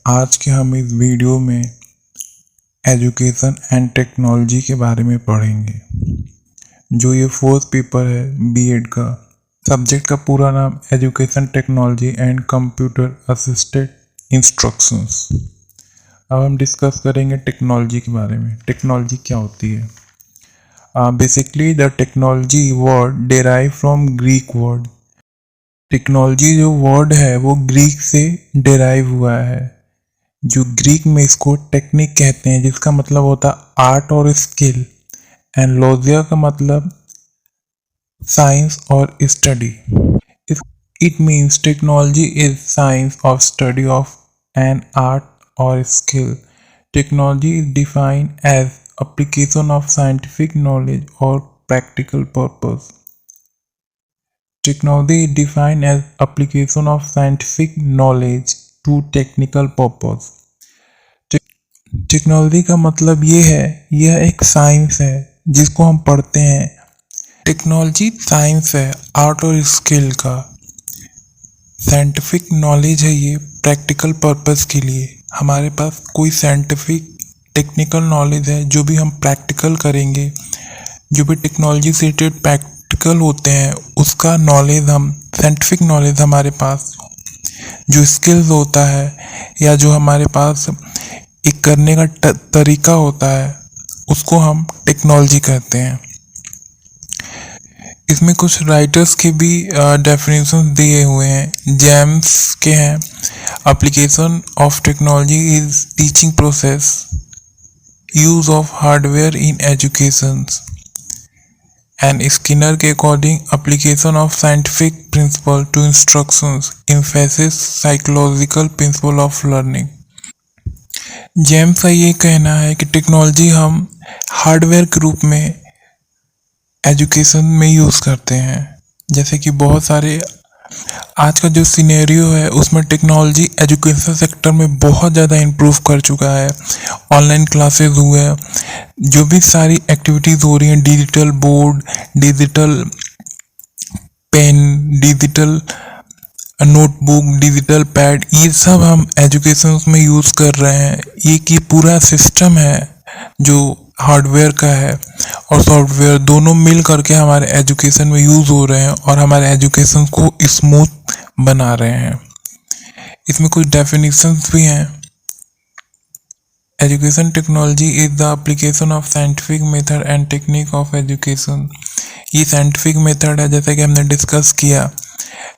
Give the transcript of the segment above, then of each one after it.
आज के हम इस वीडियो में एजुकेशन एंड टेक्नोलॉजी के बारे में पढ़ेंगे। जो ये फोर्थ पेपर है बीएड का। सब्जेक्ट का पूरा नाम education technology and computer assisted instructions. अब हम डिस्कस करेंगे टेक्नोलॉजी के बारे में। टेक्नोलॉजी क्या होती है? Basically the technology word derive from Greek word. Technology जो वर्ड है वो ग्रीक से डेराइव हुआ है। जो ग्रीक में इसको टेक्निक कहते हैं, जिसका मतलब होता है आर्ट और स्किल, एंड लॉजिया का मतलब साइंस और study. It means technology is science of study of an art और skill. Technology is defined as application of scientific knowledge or practical purpose. Technology is defined as application of scientific knowledge to technical purpose. Technology का मतलब ये है, यह एक science है जिसको हम पढ़ते हैं। टेक्नोलॉजी साइंस है आर्ट और स्किल का। साइंटिफिक नॉलेज है ये प्रैक्टिकल पर्पस के लिए। हमारे पास कोई साइंटिफिक टेक्निकल नॉलेज है जो भी हम प्रैक्टिकल करेंगे, जो भी टेक्नोलॉजी से रिलेटेड प्रैक्टिकल होते हैं उसका नॉलेज हम साइंटिफिक नॉलेज हमारे पास जो स्किल्स होता है या जो हमारे पास एक करने का तरीका होता है उसको हम टेक्नोलॉजी कहते हैं। इसमें कुछ राइटर्स के भी डेफिनेशन दिए हुए हैं। जेम्स के हैं, application of technology is teaching process, use of hardware in education. And Skinner के according application of scientific principle to instructions emphasis psychological principle of learning. James का ये कहना है कि टेक्नोलॉजी हम हार्डवेयर के रूप में एजुकेशन में यूज़ करते हैं। जैसे कि बहुत सारे आज का जो सिनेरियो है उसमें टेक्नोलॉजी एजुकेशन सेक्टर में बहुत ज़्यादा इम्प्रूव कर चुका है। ऑनलाइन क्लासेस हुए, जो भी सारी एक्टिविटीज़ हो रही हैं, digital board, digital pen, digital notebook, digital pad, ये सब हम एजुकेशन में यूज़ कर रहे हैं। ये कि पूरा सिस्टम है जो हार्डवेयर का है और सॉफ्टवेयर दोनों मिल करके हमारे एजुकेशन में यूज़ हो रहे हैं और हमारे एजुकेशन को स्मूथ बना रहे हैं। इसमें कुछ डेफिनेशंस भी हैं। Education technology is the application of scientific method and technique of education. ये साइंटिफिक मेथड है जैसा कि हमने डिस्कस किया।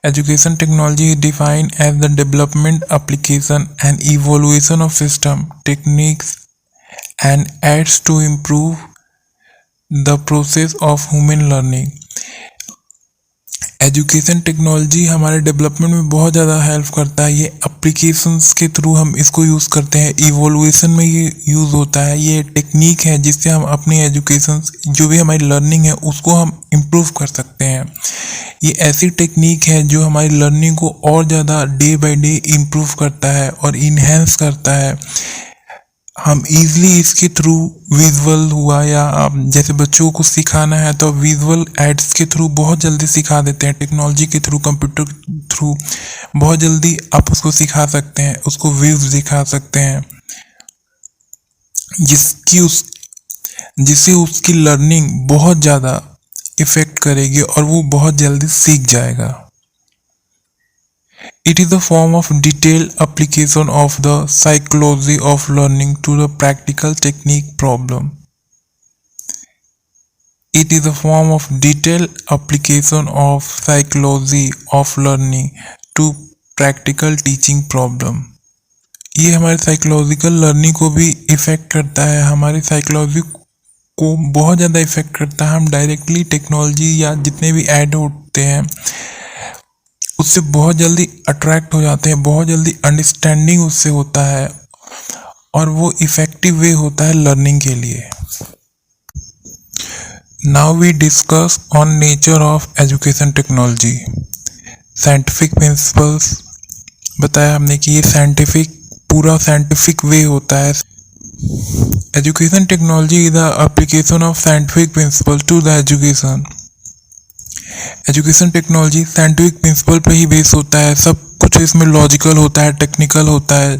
Education technology is defined as the development, application and evaluation of system, techniques and aids to improve the process of human learning. Education technology हमारे development में बहुत ज़्यादा हेल्प करता है। ये एप्लीकेशंस के थ्रू हम इसको यूज़ करते हैं। इवोल्यूशन में ये यूज़ होता है। ये टेक्निक है जिससे हम अपनी एजुकेशन जो भी हमारी लर्निंग है उसको हम इम्प्रूव कर सकते हैं। ये ऐसी टेक्निक है जो हमारी लर्निंग को और ज़्यादा डे बाय डे इम्प्रूव करता है और इन्हेंस करता है। हम इजीली इसके थ्रू विजुअल हुआ या जैसे बच्चों को सिखाना है तो विजुअल एड्स के थ्रू बहुत जल्दी सिखा देते हैं। टेक्नोलॉजी के थ्रू, कंप्यूटर के थ्रू बहुत जल्दी आप उसको सिखा सकते हैं, उसको व्यूज दिखा सकते हैं जिससे उसकी लर्निंग बहुत ज़्यादा इफेक्ट करेगी और वो बहुत जल्दी सीख जाएगा। It is a form of detailed application of the psychology of learning to the practical technique problem. It is a form of detailed application of psychology of learning to practical teaching problem. ये हमारे psychological learning को भी effect करता है, हमारी psychology को बहुत ज़्यादा इफ़ेक्ट करता है। हम डायरेक्टली टेक्नोलॉजी या जितने भी ऐड होते हैं उससे बहुत जल्दी अट्रैक्ट हो जाते हैं, बहुत जल्दी अंडरस्टैंडिंग उससे होता है और वो इफ़ेक्टिव वे होता है लर्निंग के लिए। Now we discuss on nature of education technology. Scientific principles बताया हमने कि ये पूरा साइंटिफिक वे होता है। Education technology is the application of scientific principle to the education. Education technology scientific principle पे ही बेस होता है। सब कुछ इसमें लॉजिकल होता है, टेक्निकल होता है।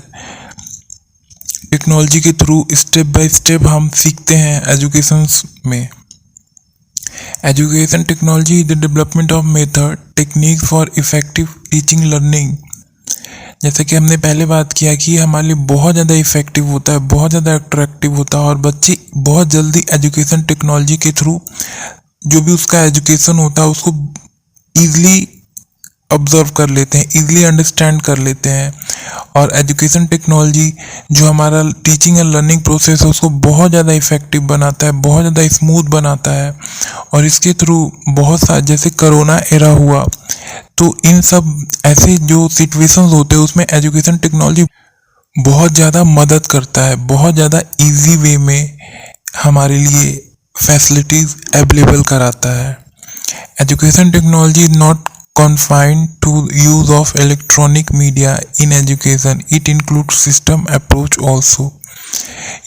टेक्नोलॉजी के थ्रू स्टेप बाय स्टेप हम सीखते हैं एजुकेशन में। Education technology is the development of method technique for effective teaching learning. जैसे कि हमने पहले बात किया कि ये हमारे लिए बहुत ज़्यादा इफेक्टिव होता है, बहुत ज़्यादा अट्रैक्टिव होता है और बच्चे बहुत जल्दी एजुकेशन टेक्नोलॉजी के थ्रू जो भी उसका एजुकेशन होता है उसको ईजिली ऑब्जर्व कर लेते हैं, ईजिली अंडरस्टैंड कर लेते हैं। और एजुकेशन टेक्नोलॉजी जो हमारा टीचिंग एंड लर्निंग प्रोसेस है उसको बहुत ज़्यादा इफेक्टिव बनाता है, बहुत ज़्यादा स्मूथ बनाता है। और इसके थ्रू बहुत सारे जैसे कोरोना एरा हुआ तो इन सब ऐसे जो सिचुएशंस होते हैं उसमें एजुकेशन टेक्नोलॉजी बहुत ज़्यादा मदद करता है, बहुत ज़्यादा इजी वे में हमारे लिए फैसिलिटीज़ अवेलेबल कराता है। Education technology is not confined to use of electronic media in education, it includes system approach also।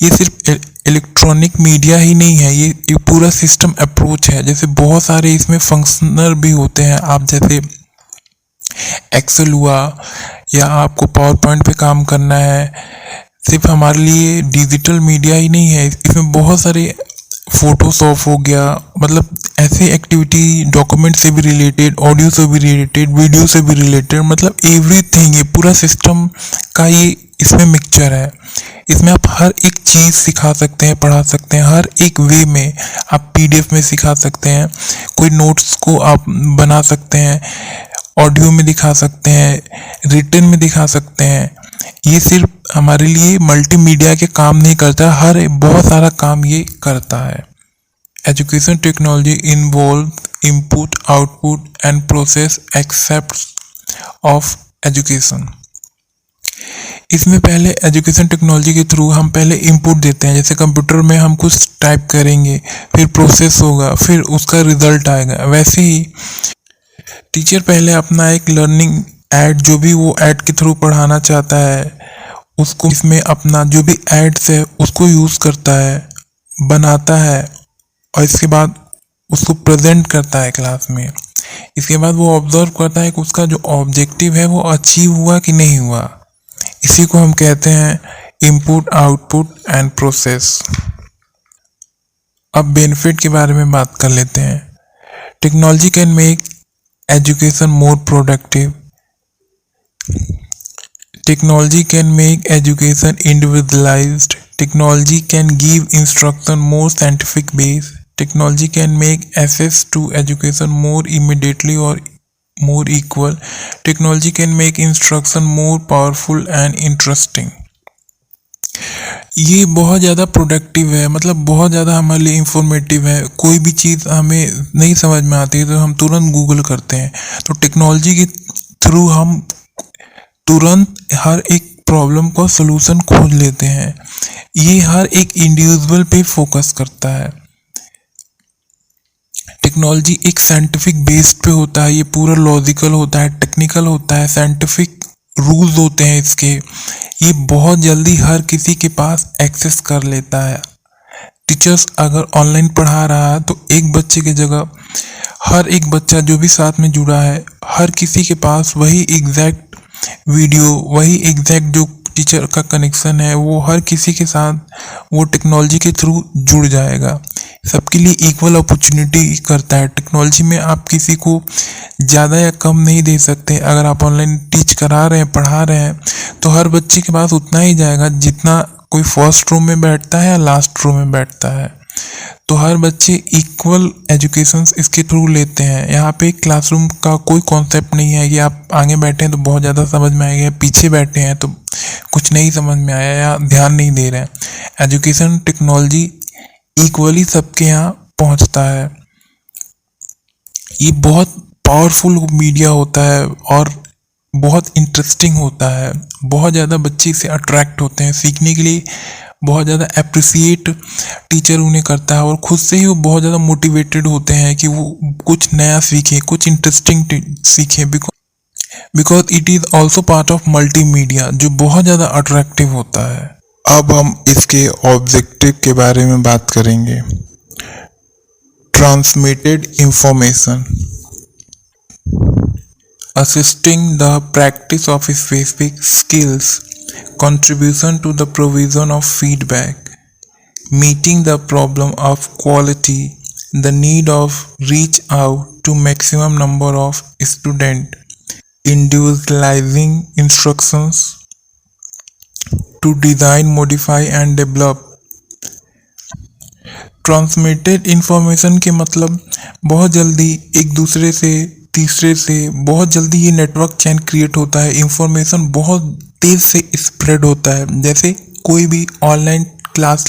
ये सिर्फ इलेक्ट्रॉनिक मीडिया ही नहीं है, ये पूरा सिस्टम अप्रोच है। जैसे बहुत सारे इसमें फंक्शनल भी होते हैं, आप जैसे एक्सेल हुआ या आपको पावर पॉइंट पे काम करना है। सिर्फ हमारे लिए डिजिटल मीडिया ही नहीं है, इसमें बहुत सारे फोटोशॉप हो गया, मतलब ऐसे एक्टिविटी डॉक्यूमेंट से भी रिलेटेड, ऑडियो से भी रिलेटेड, वीडियो से भी रिलेटेड, मतलब एवरीथिंग, ये पूरा सिस्टम का ये इसमें मिक्सचर है। इसमें आप हर एक चीज़ सिखा सकते हैं, पढ़ा सकते हैं, हर एक वे में आप पीडीएफ में सिखा सकते हैं, कोई नोट्स को आप बना सकते हैं, ऑडियो में दिखा सकते हैं, रिटन में दिखा सकते हैं। ये सिर्फ हमारे लिए मल्टीमीडिया के काम नहीं करता, हर बहुत सारा काम ये करता है। Education technology involve input output and process accepts of education. इसमें पहले एजुकेशन टेक्नोलॉजी के थ्रू हम पहले इनपुट देते हैं, जैसे कंप्यूटर में हम कुछ टाइप करेंगे, फिर प्रोसेस होगा, फिर उसका रिजल्ट आएगा। वैसे ही टीचर पहले अपना एक लर्निंग ऐड जो भी वो ऐड के थ्रू पढ़ाना चाहता है उसको इसमें अपना जो भी एड्स है उसको यूज़ करता है, बनाता है और इसके बाद उसको प्रेजेंट करता है क्लास में। इसके बाद वो ऑब्जर्व करता है कि उसका जो ऑब्जेक्टिव है वो अचीव हुआ कि नहीं हुआ। इसी को हम कहते हैं इनपुट आउटपुट एंड प्रोसेस। अब बेनिफिट के बारे में बात कर लेते हैं। Technology can make education more productive. Technology can make education individualized. Technology can give instruction more scientific base. Technology can make access to education more immediately or more equal. Technology can make instruction more powerful and interesting. ये बहुत ज़्यादा productive है, मतलब बहुत ज़्यादा हमारे लिए informative है। कोई भी चीज़ हमें नहीं समझ में आती तो हम तुरंत गूगल करते हैं, तो टेक्नोलॉजी के थ्रू हम तुरंत हर एक प्रॉब्लम का सलूशन खोज लेते हैं। ये हर एक इंडिविजुअल पे फोकस करता है। टेक्नोलॉजी एक साइंटिफिक बेस्ड पे होता है, ये पूरा लॉजिकल होता है, टेक्निकल होता है, साइंटिफिक रूल्स होते हैं इसके। ये बहुत जल्दी हर किसी के पास एक्सेस कर लेता है। टीचर्स अगर ऑनलाइन पढ़ा रहा है तो एक बच्चे की जगह हर एक बच्चा जो भी साथ में जुड़ा है, हर किसी के पास वही एग्जैक्ट वीडियो, वही एग्जैक्ट जो टीचर का कनेक्शन है वो हर किसी के साथ वो टेक्नोलॉजी के थ्रू जुड़ जाएगा। सबके लिए इक्वल अपॉर्चुनिटी करता है। टेक्नोलॉजी में आप किसी को ज़्यादा या कम नहीं दे सकते। अगर आप ऑनलाइन टीच करा रहे हैं, पढ़ा रहे हैं, तो हर बच्चे के पास उतना ही जाएगा जितना कोई फर्स्ट रो में बैठता है या लास्ट रो में बैठता है। तो हर बच्चे इक्वल एजुकेशन इसके थ्रू लेते हैं। यहाँ पे क्लासरूम का कोई कॉन्सेप्ट नहीं है कि आप आगे बैठे हैं तो बहुत ज़्यादा समझ में आएगा, पीछे बैठे हैं तो कुछ नहीं समझ में आया या ध्यान नहीं दे रहे हैं। एजुकेशन टेक्नोलॉजी इक्वली सबके यहाँ पहुँचता है। ये बहुत पावरफुल मीडिया होता है और बहुत इंटरेस्टिंग होता है। बहुत ज़्यादा बच्चे इससे अट्रैक्ट होते हैं, सीखने के लिए बहुत ज़्यादा अप्रिसिएट टीचर उन्हें करता है और खुद से ही वो बहुत ज़्यादा मोटिवेटेड होते हैं कि वो कुछ नया सीखें, कुछ इंटरेस्टिंग सीखें। Because it is also part of multimedia जो बहुत ज़्यादा अट्रैक्टिव होता है। अब हम इसके ऑब्जेक्टिव के बारे में बात करेंगे। Transmitted information, assisting the practice of specific skills, contribution to the provision of feedback, meeting the problem of quality, the need of reach out to maximum number of student, individualizing instructions to design, modify and develop। Transmitted information के मतलब बहुत जल्दी एक दूसरे से तीसरे से बहुत जल्दी ये नेटवर्क चेन क्रिएट होता है, इंफॉर्मेशन बहुत तेज से स्प्रेड होता है। जैसे कोई भी ऑनलाइन क्लास,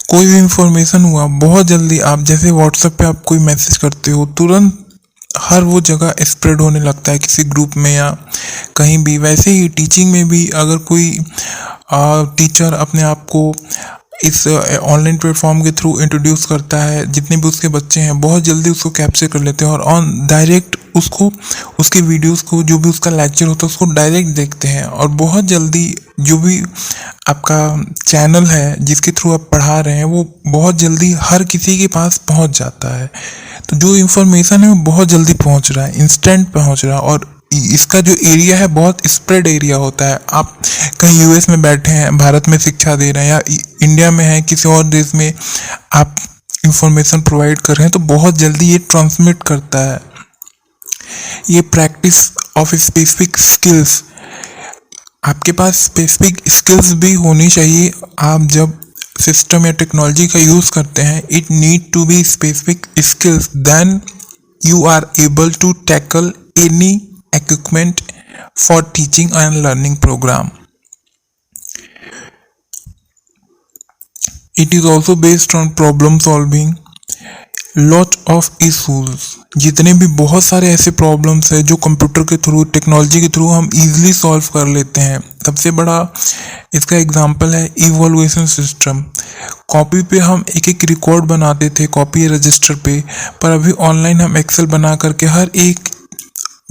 कोई भी इंफॉर्मेशन हुआ बहुत जल्दी, आप जैसे व्हाट्सएप पे आप कोई मैसेज करते हो तुरंत हर वो जगह स्प्रेड होने लगता है किसी ग्रुप में या कहीं भी। वैसे ही टीचिंग में भी अगर कोई टीचर अपने आप को इस ऑनलाइन प्लेटफॉर्म के थ्रू इंट्रोड्यूस करता है, जितने भी उसके बच्चे हैं बहुत जल्दी उसको कैप्चर कर लेते हैं और ऑन डायरेक्ट उसको उसके वीडियोस को, जो भी उसका लेक्चर होता है उसको डायरेक्ट देखते हैं और बहुत जल्दी जो भी आपका चैनल है जिसके थ्रू आप पढ़ा रहे हैं वो बहुत जल्दी हर किसी के पास पहुंच जाता है। तो जो इन्फॉर्मेशन है वो बहुत जल्दी पहुंच रहा है, इंस्टेंट पहुंच रहा है और इसका जो एरिया है बहुत स्प्रेड एरिया होता है। आप कहीं यूएस में बैठे हैं, भारत में शिक्षा दे रहे हैं या इंडिया में हैं, किसी और देश में आप इंफॉर्मेशन प्रोवाइड कर रहे हैं तो बहुत जल्दी ये ट्रांसमिट करता है। ये प्रैक्टिस ऑफ स्पेसिफिक स्किल्स, आपके पास स्पेसिफिक स्किल्स भी होनी चाहिए। आप जब सिस्टम या टेक्नोलॉजी का यूज़ करते हैं, it need to be specific skills, then you are able to tackle any equipment for teaching and learning program. It is also based on problem solving, lot of issues। जितने भी बहुत सारे ऐसे problems है जो computer के through, technology के through हम इजीली सॉल्व कर लेते हैं। सबसे बड़ा इसका एग्जांपल है इवोल्यूशन सिस्टम। कॉपी पे हम एक एक रिकॉर्ड बनाते थे, कॉपी रजिस्टर पे, पर अभी ऑनलाइन हम एक्सेल बना करके हर एक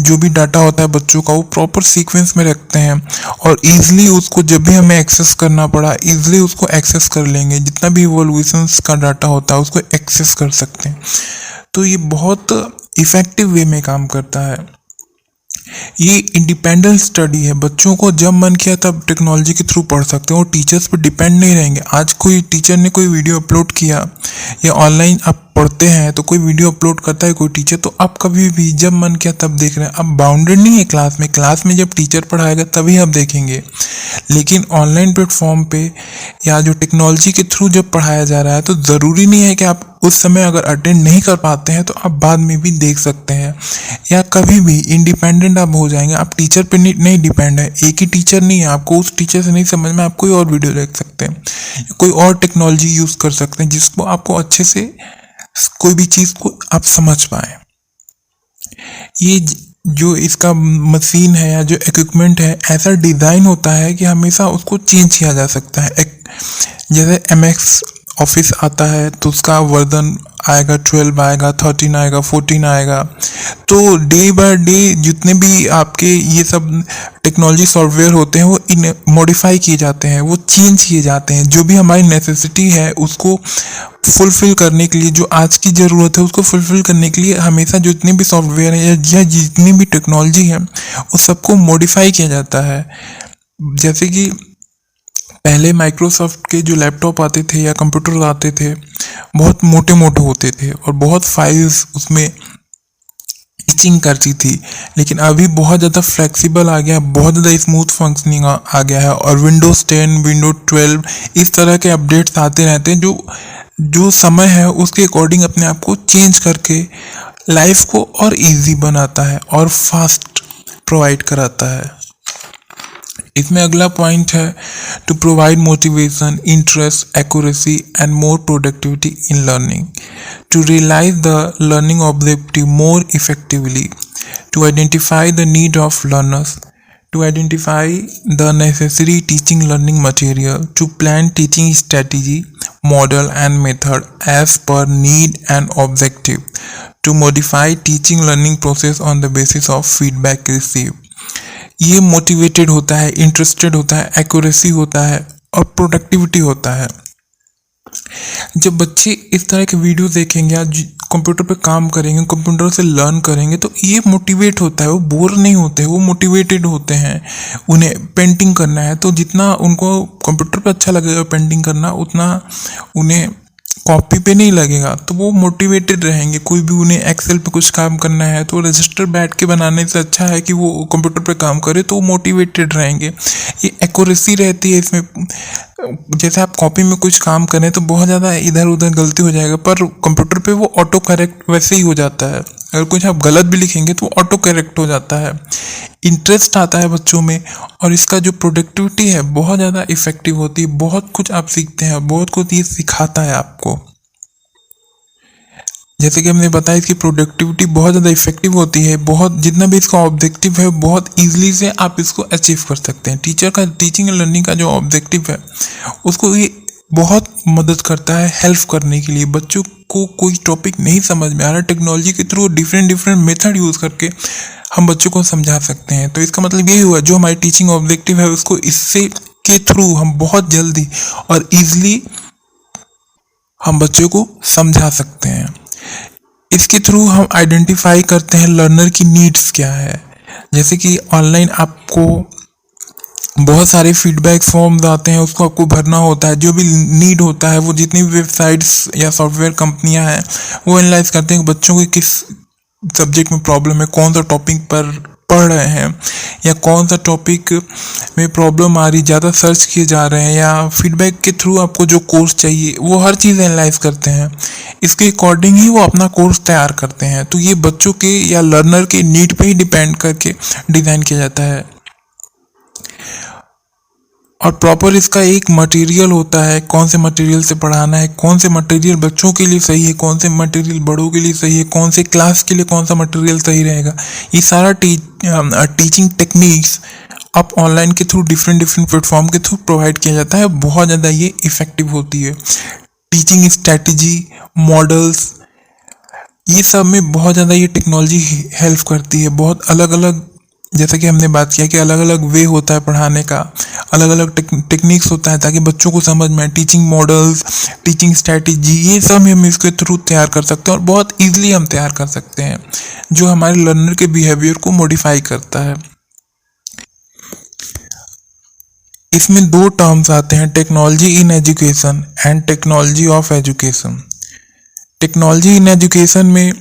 जो भी डाटा होता है बच्चों का वो प्रॉपर सीक्वेंस में रखते हैं और इजीली उसको जब भी हमें एक्सेस करना पड़ा इजीली उसको एक्सेस कर लेंगे। जितना भी इवोल्यूशंस का डाटा होता है उसको एक्सेस कर सकते हैं। तो ये बहुत इफेक्टिव वे में काम करता है। ये इंडिपेंडेंट स्टडी है, बच्चों को जब मन किया तब टेक्नोलॉजी के थ्रू पढ़ सकते हैं और टीचर्स पर डिपेंड नहीं रहेंगे। आज कोई टीचर ने कोई वीडियो अपलोड किया या ऑनलाइन आप पढ़ते हैं तो कोई वीडियो अपलोड करता है कोई टीचर, तो आप कभी भी जब मन किया तब देख रहे हैं। अब बाउंडेड नहीं है क्लास में जब टीचर पढ़ाएगा तभी आप देखेंगे, लेकिन ऑनलाइन प्लेटफॉर्म पे या जो टेक्नोलॉजी के थ्रू जब पढ़ाया जा रहा है तो ज़रूरी नहीं है कि आप उस समय अगर अटेंड नहीं कर पाते हैं तो आप बाद में भी देख सकते हैं या कभी भी इंडिपेंडेंट आप हो जाएंगे। आप टीचर पे नहीं डिपेंड है, एक ही टीचर नहीं है, आपको उस टीचर से नहीं समझ में आप कोई और वीडियो देख सकते हैं, कोई और टेक्नोलॉजी यूज़ कर सकते हैं जिसको आपको अच्छे से कोई भी चीज़ को आप समझ पाए। ये जो इसका मशीन है या जो इक्विपमेंट है ऐसा डिज़ाइन होता है कि हमेशा उसको चेंज किया जा सकता है। जैसे MS ऑफिस आता है तो उसका वर्जन आएगा 12 आएगा, 13 आएगा, 14 आएगा। तो डे बाय डे जितने भी आपके ये सब टेक्नोलॉजी सॉफ्टवेयर होते हैं वो मॉडिफाई किए जाते हैं, वो चेंज किए जाते हैं। जो भी हमारी नेसेसिटी है उसको फुलफिल करने के लिए, जो आज की ज़रूरत है उसको फुलफिल करने के लिए हमेशा जितने भी सॉफ्टवेयर है या जितनी भी टेक्नोलॉजी है उस सबको मॉडिफाई किया जाता है। जैसे कि पहले माइक्रोसॉफ्ट के जो लैपटॉप आते थे या कंप्यूटर आते थे बहुत मोटे मोटे होते थे और बहुत फाइल्स उसमें इचिंग करती थी, लेकिन अभी बहुत ज़्यादा फ्लेक्सिबल आ गया, बहुत ज़्यादा स्मूथ फंक्शनिंग आ गया है और विंडोज़ 10, विंडोज 12 इस तरह के अपडेट्स आते रहते हैं जो समय है उसके अकॉर्डिंग अपने आप को चेंज करके लाइफ को और इजी बनाता है और फास्ट प्रोवाइड कराता है। इसमें अगला पॉइंट है to provide motivation, interest, accuracy and more productivity in learning, to realise the learning objective more effectively, to identify the need of learners, to identify the necessary teaching learning material, to plan teaching strategy, model and method as per need and objective, to modify teaching learning process on the basis of feedback received। ये motivated होता है, interested होता है, accuracy होता है और productivity होता है। जब बच्चे इस तरह के वीडियो देखेंगे या कंप्यूटर पे काम करेंगे, कंप्यूटर से लर्न करेंगे, तो ये मोटिवेट होता है, वो बोर नहीं होते, वो मोटिवेटेड होते हैं। उन्हें पेंटिंग करना है तो जितना उनको कंप्यूटर पे अच्छा लगेगा पेंटिंग करना, उतना उन्हें कॉपी पे नहीं लगेगा, तो वो मोटिवेटेड रहेंगे। कोई भी उन्हें एक्सेल पे कुछ काम करना है तो रजिस्टर बैठ के बनाने से अच्छा है कि वो कंप्यूटर पे काम करे, तो वो मोटिवेटेड रहेंगे। ये एक्यूरेसी रहती है इसमें। जैसे आप कॉपी में कुछ काम करें तो बहुत ज़्यादा इधर उधर गलती हो जाएगा, पर कंप्यूटर पे वो ऑटो करेक्ट वैसे ही हो जाता है। अगर कुछ आप गलत भी लिखेंगे तो ऑटो करेक्ट हो जाता है। इंटरेस्ट आता है बच्चों में, और इसका जो प्रोडक्टिविटी है बहुत ज़्यादा इफेक्टिव होती है। बहुत कुछ आप सीखते हैं, बहुत कुछ ये सिखाता है आपको। जैसे कि हमने बताया, इसकी प्रोडक्टिविटी बहुत ज़्यादा इफेक्टिव होती है। बहुत जितना भी इसका ऑब्जेक्टिव है बहुत इजीली से आप इसको अचीव कर सकते हैं। टीचर का टीचिंग एंड लर्निंग का जो ऑब्जेक्टिव है उसको ये बहुत मदद करता है हेल्प करने के लिए। बच्चों को कोई टॉपिक नहीं समझ में आ रहा, टेक्नोलॉजी के थ्रू डिफरेंट मेथड यूज़ करके हम बच्चों को समझा सकते हैं। तो इसका मतलब यही हुआ, जो हमारी टीचिंग ऑब्जेक्टिव है उसको इससे के थ्रू हम बहुत जल्दी और ईजिली हम बच्चों को समझा सकते हैं। इसके थ्रू हम आइडेंटिफाई करते हैं लर्नर की नीड्स क्या है। जैसे कि ऑनलाइन आपको बहुत सारे फीडबैक फॉर्म्स आते हैं, उसको आपको भरना होता है। जो भी नीड होता है, वो जितनी भी वेबसाइट्स या सॉफ्टवेयर कंपनियां हैं वो एनालाइज करते हैं कि बच्चों को किस सब्जेक्ट में प्रॉब्लम है, कौन सा टॉपिक पर पढ़ रहे हैं, या कौन सा टॉपिक में प्रॉब्लम आ रही, ज़्यादा सर्च किए जा रहे हैं, या फीडबैक के थ्रू आपको जो कोर्स चाहिए वो हर चीज़ एनालाइज करते हैं। इसके अकॉर्डिंग ही वो अपना कोर्स तैयार करते हैं। तो ये बच्चों के या लर्नर के नीड पे ही डिपेंड करके डिज़ाइन किया जाता है। और प्रॉपर इसका एक मटेरियल होता है, कौन से मटेरियल से पढ़ाना है, कौन से मटेरियल बच्चों के लिए सही है, कौन से मटेरियल बड़ों के लिए सही है, कौन से क्लास के लिए कौन सा मटेरियल सही रहेगा। ये सारा टीचिंग टेक्निक्स आप ऑनलाइन के थ्रू डिफरेंट प्लेटफॉर्म के थ्रू प्रोवाइड किया जाता है। बहुत ज़्यादा ये इफेक्टिव होती है। टीचिंग स्ट्रैटेजी, मॉडल्स, ये सब में बहुत ज़्यादा ये टेक्नोलॉजी हेल्प करती है। बहुत अलग अलग, जैसा कि हमने बात किया कि अलग अलग वे होता है पढ़ाने का, अलग अलग टेक्निक्स होता है ताकि बच्चों को समझ में आए। टीचिंग मॉडल्स, टीचिंग स्ट्रैटेजी, ये सब हम इसके थ्रू तैयार कर सकते हैं, और बहुत ईजिली हम तैयार कर सकते हैं, जो हमारे लर्नर के बिहेवियर को मॉडिफाई करता है। इसमें दो टर्म्स आते हैं, technology in education and technology of education. Technology in education में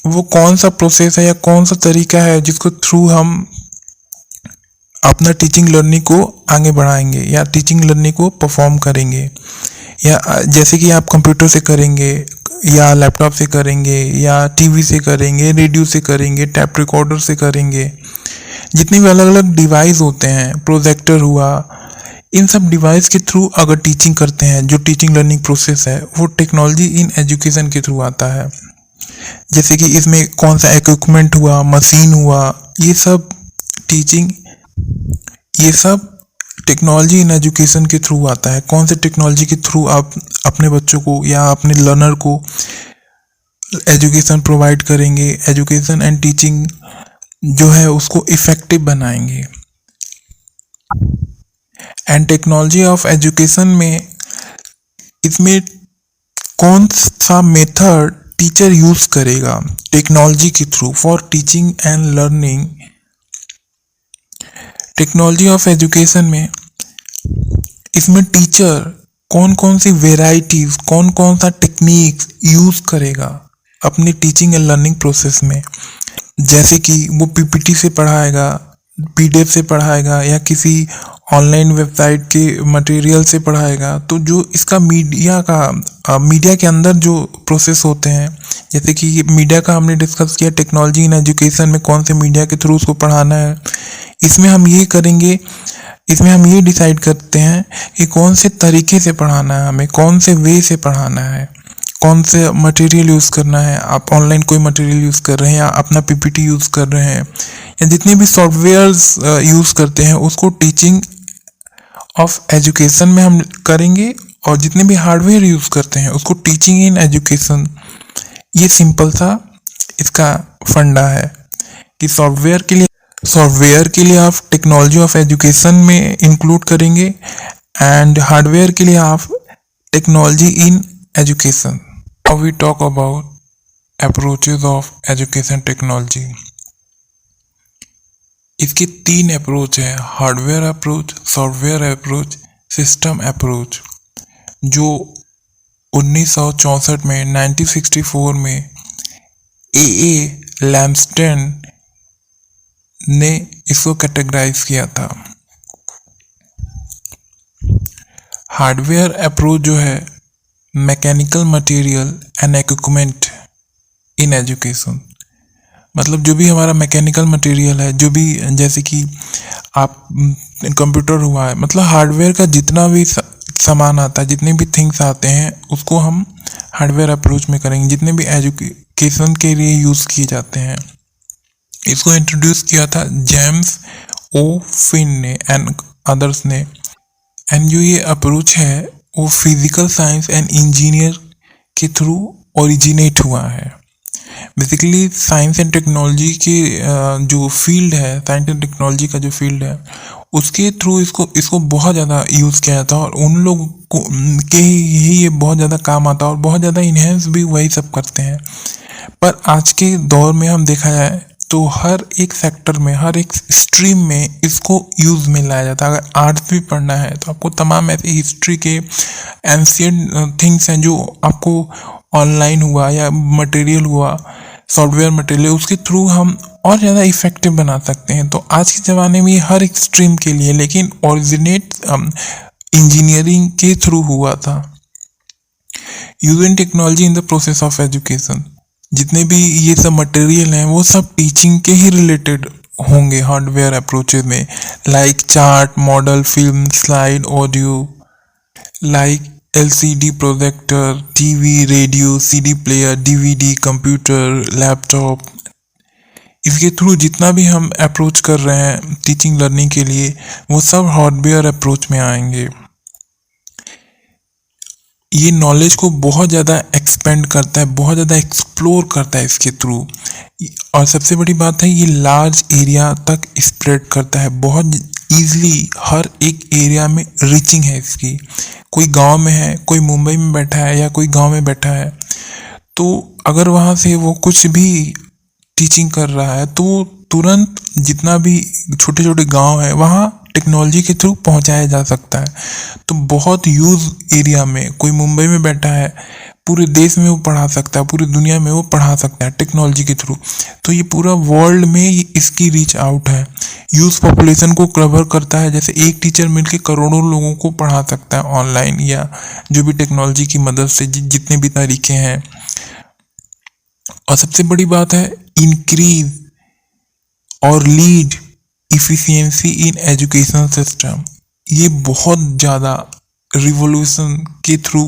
वो कौन सा प्रोसेस है या कौन सा तरीका है जिसको थ्रू हम अपना टीचिंग लर्निंग को आगे बढ़ाएंगे या टीचिंग लर्निंग को परफॉर्म करेंगे। या जैसे कि आप कंप्यूटर से करेंगे, या लैपटॉप से करेंगे, या टीवी से करेंगे, रेडियो से करेंगे, टैप रिकॉर्डर से करेंगे। जितने भी अलग अलग डिवाइस होते हैं, प्रोजेक्टर हुआ, इन सब डिवाइस के थ्रू अगर टीचिंग करते हैं, जो टीचिंग लर्निंग प्रोसेस है वो टेक्नोलॉजी इन एजुकेशन के थ्रू आता है। जैसे कि इसमें कौन सा इक्विपमेंट हुआ, मशीन हुआ, ये सब टीचिंग, ये सब टेक्नोलॉजी इन एजुकेशन के थ्रू आता है। कौन से टेक्नोलॉजी के थ्रू आप अपने बच्चों को या अपने लर्नर को एजुकेशन प्रोवाइड करेंगे, एजुकेशन एंड टीचिंग जो है उसको इफेक्टिव बनाएंगे। एंड टेक्नोलॉजी ऑफ एजुकेशन में इसमें कौन सा मेथड टीचर यूज करेगा टेक्नोलॉजी के through for teaching and learning. Technology of education में इसमें टीचर कौन कौन सी वेराइटीज, कौन कौन सा टेक्निक्स यूज करेगा अपनी टीचिंग एंड लर्निंग प्रोसेस में। जैसे कि वो पीपीटी से पढ़ाएगा, पीडीएफ से पढ़ाएगा, या किसी ऑनलाइन वेबसाइट के मटेरियल से पढ़ाएगा। तो जो इसका मीडिया के अंदर जो प्रोसेस होते हैं, जैसे कि मीडिया का हमने डिस्कस किया, टेक्नोलॉजी इन एजुकेशन में कौन से मीडिया के थ्रू उसको पढ़ाना है। इसमें हम ये करेंगे, इसमें हम ये डिसाइड करते हैं कि कौन से तरीके से पढ़ाना है, हमें कौन से वे से पढ़ाना है, कौन से मटेरियल यूज़ करना है। आप ऑनलाइन कोई मटेरियल यूज़ कर रहे हैं या अपना पीपीटी यूज़ कर रहे हैं, या जितने भी सॉफ्टवेयर्स यूज़ करते हैं उसको टीचिंग ऑफ एजुकेशन में हम करेंगे, और जितने भी हार्डवेयर यूज़ करते हैं उसको टीचिंग इन एजुकेशन। ये सिंपल सा इसका फंडा है कि सॉफ्टवेयर के लिए आप टेक्नोलॉजी ऑफ एजुकेशन में इंक्लूड करेंगे, एंड हार्डवेयर के लिए आप technology in education. Now we talk about approaches of education technology. इसके 3 अप्रोच है, hardware approach, software approach, system approach, जो 1964 में 1964 में ए लैम्स्टन ने इसको कैटेगराइज किया था। हार्डवेयर अप्रोच जो है mechanical material and equipment in education, मतलब जो भी हमारा मैकेनिकल मटेरियल है, जो भी जैसे कि आप कंप्यूटर हुआ है, मतलब हार्डवेयर का जितना भी सामान आता है, जितने भी थिंग्स आते हैं उसको हम हार्डवेयर अप्रोच में करेंगे, जितने भी एजुकेशन के लिए यूज़ किए जाते हैं। इसको इंट्रोड्यूस किया था जेम्स ओ फिन ने एंड अदर्स ने। एंड जो ये अप्रोच है वो फिजिकल साइंस एंड इंजीनियर के थ्रू ओरिजिनेट हुआ है। बेसिकली साइंस एंड टेक्नोलॉजी के जो फील्ड है, साइंस एंड टेक्नोलॉजी का जो फील्ड है, उसके थ्रू इसको बहुत ज़्यादा यूज़ किया जाता है और उन लोग को के ही ये बहुत ज़्यादा काम आता है और बहुत ज़्यादा इन्हेंस भी वही सब करते हैं। पर आज के दौर में हम देखा जाए तो हर एक सेक्टर में, हर एक स्ट्रीम में इसको यूज़ में लाया जाता है। अगर आर्ट्स भी पढ़ना है तो आपको तमाम ऐसे हिस्ट्री के एंशिएंट थिंग्स हैं जो आपको ऑनलाइन हुआ या मटेरियल हुआ, सॉफ्टवेयर मटेरियल, उसके थ्रू हम और ज़्यादा इफेक्टिव बना सकते हैं। तो आज के ज़माने में हर एक स्ट्रीम के लिए, लेकिन ओरिजिनेट इंजीनियरिंग के थ्रू हुआ था। Using technology in the process of education, जितने भी ये सब मटेरियल हैं वो सब टीचिंग के ही रिलेटेड होंगे हार्डवेयर अप्रोचेज में, like chart, model, film, slide, audio, like LCD projector, TV, radio, CD player, DVD, computer, laptop. इसके थ्रू जितना भी हम अप्रोच कर रहे हैं टीचिंग लर्निंग के लिए, वो सब हार्डवेयर अप्रोच में आएंगे। ये नॉलेज को बहुत ज़्यादा एक्सपेंड करता है, बहुत ज़्यादा एक्सप्लोर करता है इसके थ्रू। और सबसे बड़ी बात है, ये लार्ज एरिया तक स्प्रेड करता है, बहुत ईजिली हर एक एरिया में रीचिंग है इसकी। कोई गांव में है, कोई मुंबई में बैठा है या कोई गांव में बैठा है, तो अगर वहाँ से वो कुछ भी टीचिंग कर रहा है तो तुरंत जितना भी छोटे छोटे गांव है वहाँ टेक्नोलॉजी के थ्रू पहुंचाया जा सकता है। तो बहुत यूज एरिया में कोई मुंबई में बैठा है, पूरे देश में वो पढ़ा सकता है, पूरी दुनिया में वो पढ़ा सकता है टेक्नोलॉजी के थ्रू। तो ये पूरा वर्ल्ड में इसकी रीच आउट है, यूथ पॉपुलेशन को कवर करता है। जैसे एक टीचर मिलकर करोड़ों लोगों को पढ़ा सकता है ऑनलाइन या जो भी टेक्नोलॉजी की मदद से जितने भी तरीके हैं। और सबसे बड़ी बात है, इंक्रीज और lead efficiency in education system. ये बहुत ज़्यादा रिवॉल्यूशन के थ्रू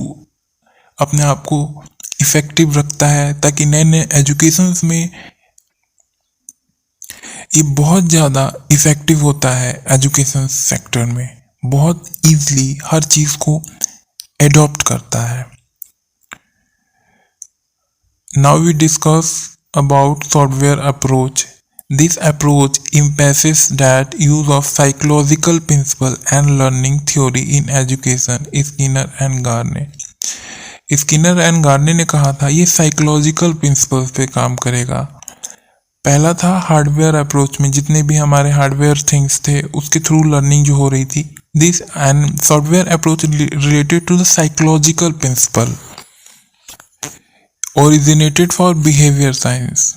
अपने आप को इफेक्टिव रखता है, ताकि नए नए एजुकेशन में ये बहुत ज़्यादा इफेक्टिव होता है। एजुकेशन सेक्टर में बहुत ईजली हर चीज़ को एडॉप्ट करता है। Now we discuss about software approach. This approach emphasizes that use of psychological principle and learning theory in education. Skinner and Garner. Skinner and Garner ने कहा था ये साइकोलॉजिकल प्रिंसिपल्स पे काम करेगा। पहला था हार्डवेयर अप्रोच में जितने भी हमारे हार्डवेयर थिंग्स थे उसके थ्रू लर्निंग जो हो रही थी। This and software approach related to the psychological principle originated for behaviour science.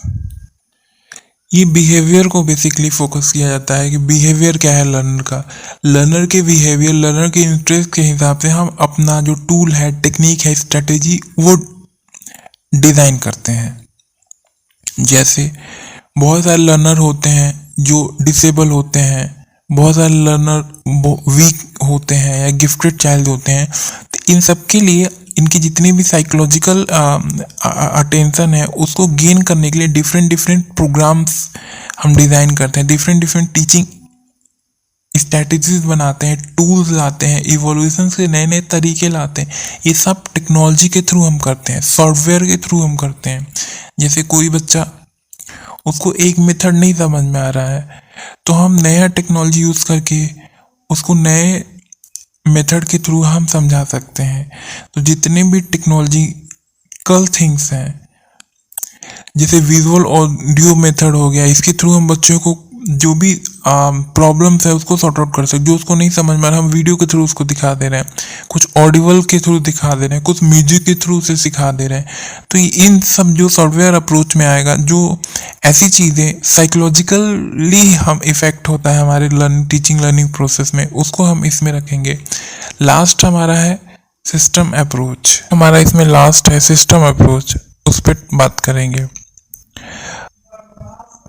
ये बिहेवियर को बेसिकली फोकस किया जाता है कि बिहेवियर क्या है लर्नर का, लर्नर के बिहेवियर, लर्नर के इंटरेस्ट के हिसाब से हम अपना जो टूल है, टेक्निक है, स्ट्रेटेजी वो डिज़ाइन करते हैं। जैसे बहुत सारे लर्नर होते हैं जो डिसेबल होते हैं, बहुत सारे लर्नर वीक होते हैं या गिफ्टेड चाइल्ड होते हैं। तो इन सब के लिए इनकी जितनी भी साइकोलॉजिकल अटेंशन है उसको गेन करने के लिए डिफरेंट प्रोग्राम्स हम डिज़ाइन करते हैं, डिफरेंट टीचिंग स्ट्रैटेजीज बनाते हैं, टूल्स लाते हैं, इवोल्यूशन के नए नए तरीके लाते हैं। ये सब टेक्नोलॉजी के थ्रू हम करते हैं, सॉफ्टवेयर के थ्रू हम करते हैं। जैसे कोई बच्चा, उसको एक मेथड नहीं समझ में आ रहा है तो हम नया टेक्नोलॉजी यूज़ करके उसको नए मेथड के थ्रू हम समझा सकते हैं। तो जितने भी टेक्नोलॉजिकल थिंग्स हैं जैसे विजुअल ऑडियो मेथड हो गया, इसके थ्रू हम बच्चों को जो भी प्रॉब्लम्स है उसको सॉर्ट आउट कर सकते। जो उसको नहीं समझ में आ रहा हम वीडियो के थ्रू उसको दिखा दे रहे हैं, कुछ ऑडिबल के थ्रू दिखा दे रहे हैं, कुछ म्यूजिक के थ्रू से सिखा दे रहे हैं। तो इन सब जो सॉफ्टवेयर अप्रोच में आएगा, जो ऐसी चीज़ें साइकोलॉजिकली हम इफेक्ट होता है हमारे टीचिंग लर्निंग प्रोसेस में, उसको हम इसमें रखेंगे। लास्ट हमारा है सिस्टम अप्रोच, हमारा इसमें लास्ट है सिस्टम अप्रोच, उस पर बात करेंगे।